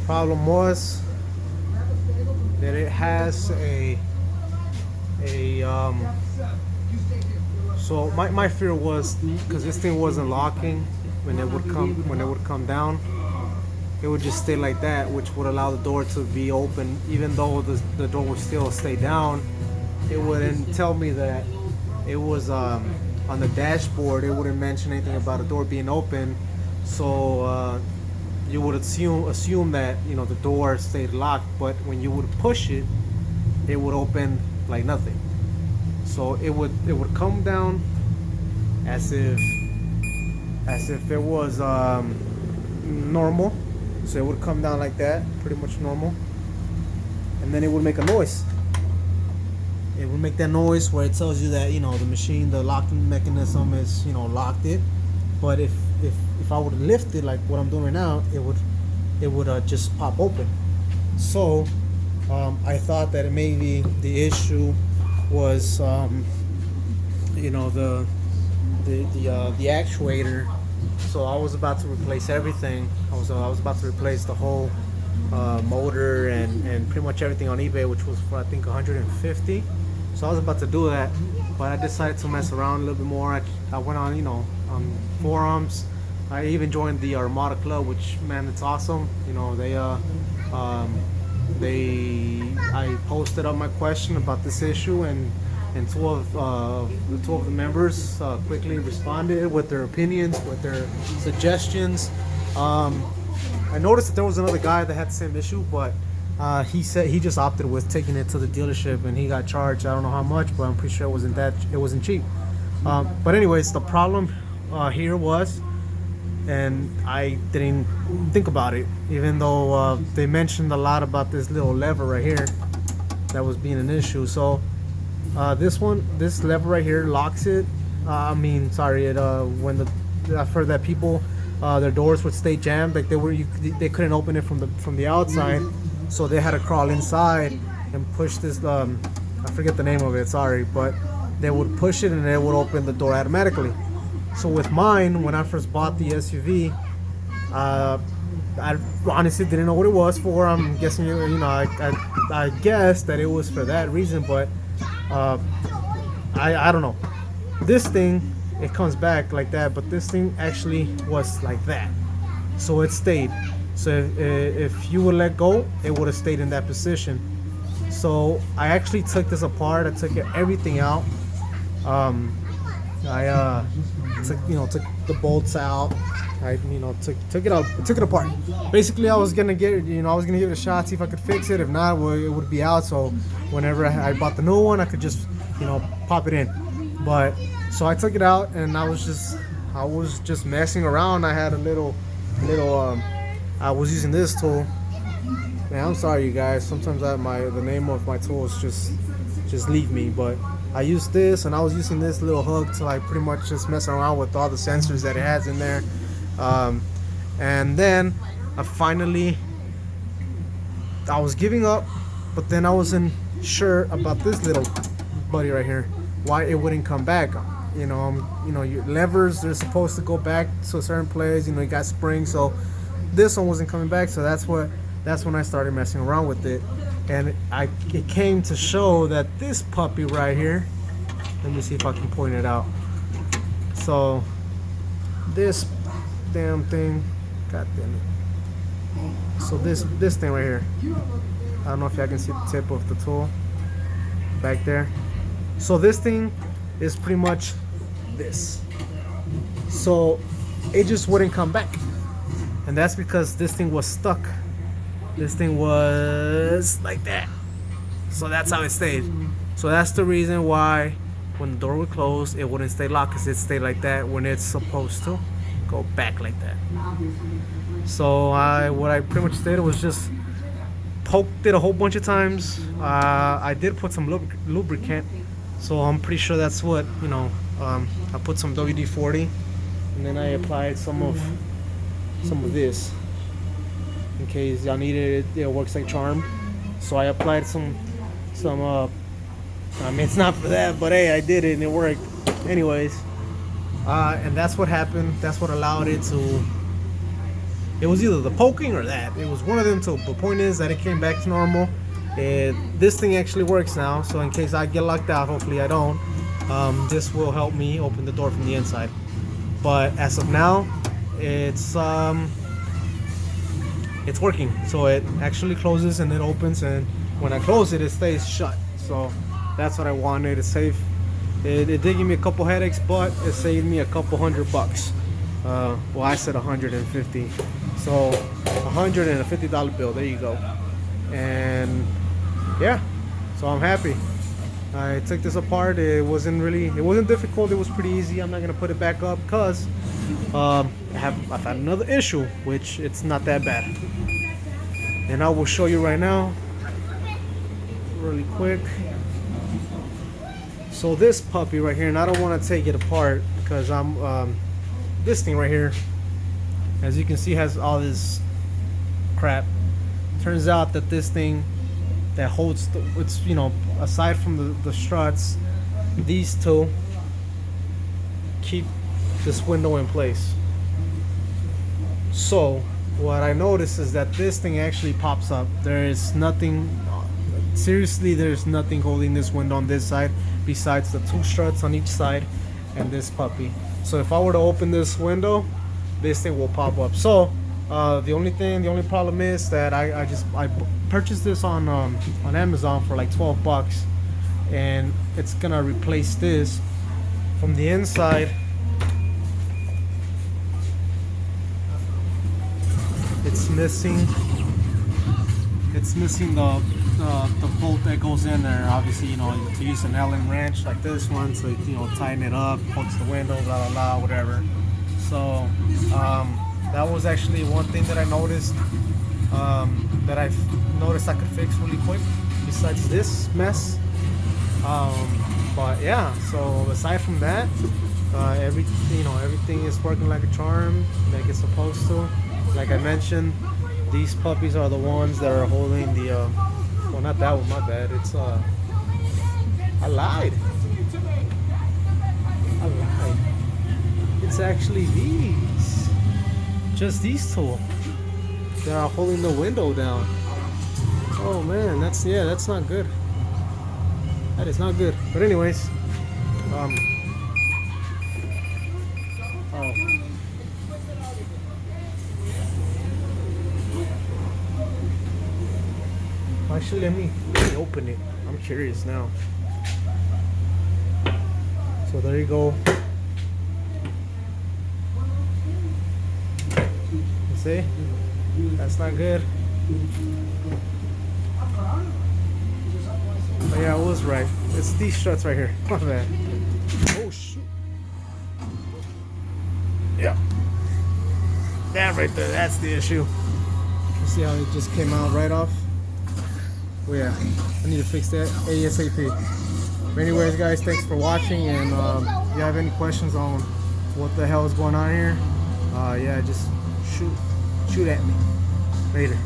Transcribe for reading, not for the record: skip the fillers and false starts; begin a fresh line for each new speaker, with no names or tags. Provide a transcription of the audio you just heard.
Problem was that it has a so my fear was because this thing wasn't locking when it would come down, it would just stay like that, which would allow the door to be open even though the door would still stay down. It wouldn't tell me that it was on the dashboard. It wouldn't mention anything about a door being open, so you would assume that the door stayed locked, but when you would push it, it would open like nothing. So it would come down as if it was normal. So it would come down like that, pretty much normal, and then it would make a noise. It would make that noise where it tells you that the machine, the locking mechanism is locked it. But if I would lift it like what I'm doing right now, it would just pop open. So I thought that maybe the issue was the actuator. So I was about to replace everything. I was about to replace the whole motor and pretty much everything on eBay, which was for I think 150. So I was about to do that, but I decided to mess around a little bit more. I went on on forums. I even joined the Armada club, which, man, it's awesome. I posted up my question about this issue, and two of the members quickly responded with their opinions, with their suggestions. I noticed that there was another guy that had the same issue, but he said he just opted with taking it to the dealership, and he got charged. I don't know how much, but I'm pretty sure it wasn't cheap. But anyways, the problem here was, and I didn't think about it, even though they mentioned a lot about this little lever right here that was being an issue. So this lever right here locks it. When I've heard that people their doors would stay jammed, like they couldn't open it from the outside, so they had to crawl inside and push this. I forget the name of it. Sorry, but they would push it and it would open the door automatically. So with mine, when I first bought the SUV, I honestly didn't know what it was for. I'm guessing, I guessed that it was for that reason, but I don't know. This thing, it comes back like that, but this thing actually was like that. So it stayed. So if you would let go, it would have stayed in that position. So I actually took this apart. I took everything out. I took the bolts out. I took it apart. Basically, I was gonna give it a shot, see if I could fix it. If not, well, it would be out. So whenever I bought the new one, I could just pop it in. But so I took it out, and I was just messing around. I had a little I was using this tool. Man, I'm sorry, you guys. Sometimes the name of my tools just leave me, but I used this, and I was using this little hook to pretty much just mess around with all the sensors that it has in there. And then I was giving up, but then I wasn't sure about this little buddy right here, why it wouldn't come back. Your levers, they're supposed to go back to a certain place. You got springs, so this one wasn't coming back. So that's when I started messing around with it, and it came to show that this puppy right here. Let me see if I can point it out. So this damn thing, god damn it. So this thing right here, I don't know if y'all can see the tip of the tool back there. So this thing is pretty much this. So it just wouldn't come back, and that's because this thing was stuck. This thing was like that. So that's how it stayed. So that's the reason why when the door would close, it wouldn't stay locked, because it stayed like that when it's supposed to go back like that. So what I pretty much did was just poked it a whole bunch of times. I did put some lubricant, so I'm pretty sure that's what I put some WD-40, and then I applied some of this in case y'all needed it. It works like charm. So I applied some it's not for that, but hey, I did it and it worked anyways. And that's what happened. That's what allowed it It was either the poking or that. It was one of them. So the point is that it came back to normal. This thing actually works now. So in case I get locked out, hopefully I don't, this will help me open the door from the inside. But as of now, it's working. So it actually closes and it opens, and when I close it, it stays shut. So that's what I wanted. It's safe. It did give me a couple headaches, but it saved me a couple $100. Well, I said 150. So $150 bill. There you go. And yeah, so I'm happy. I took this apart. It wasn't difficult. It was pretty easy. I'm not gonna put it back up because I've had another issue, which it's not that bad. And I will show you right now, really quick. So this puppy right here, and I don't want to take it apart because this thing right here, as you can see, has all this crap. Turns out that this thing that holds it's, you know, aside from the struts, these two keep this window in place. So what I noticed is that this thing actually pops up. There is nothing, seriously, there's nothing holding this window on this side besides the two struts on each side and this puppy. So if I were to open this window, this thing will pop up. So the only problem is that I purchased this on Amazon for like 12 bucks, and it's gonna replace this from the inside. It's missing the bolt that goes in there. Obviously, you know, to use an Allen wrench like this one, so you know, tighten it up, hooks the window, blah blah blah, whatever. So that was actually one thing that I noticed, that I noticed I could fix really quick, besides this mess. But yeah, so aside from that, everything is working like a charm, like it's supposed to. Like I mentioned, these puppies are the ones that are holding the well, not that one, my bad. It's I lied. It's actually these. Just these two that are holding the window down. Oh man, that's not good. That is not good. But anyways, actually, let me open it. I'm curious now. So there you go. You see? That's not good. Oh yeah, I was right. It's these struts right here. My bad. Oh shoot. Yeah. That right there, that's the issue. You see how it just came out right off? Oh yeah, I need to fix that ASAP. But anyways, guys, thanks for watching, and if you have any questions on what the hell is going on here, yeah, just shoot at me. Later.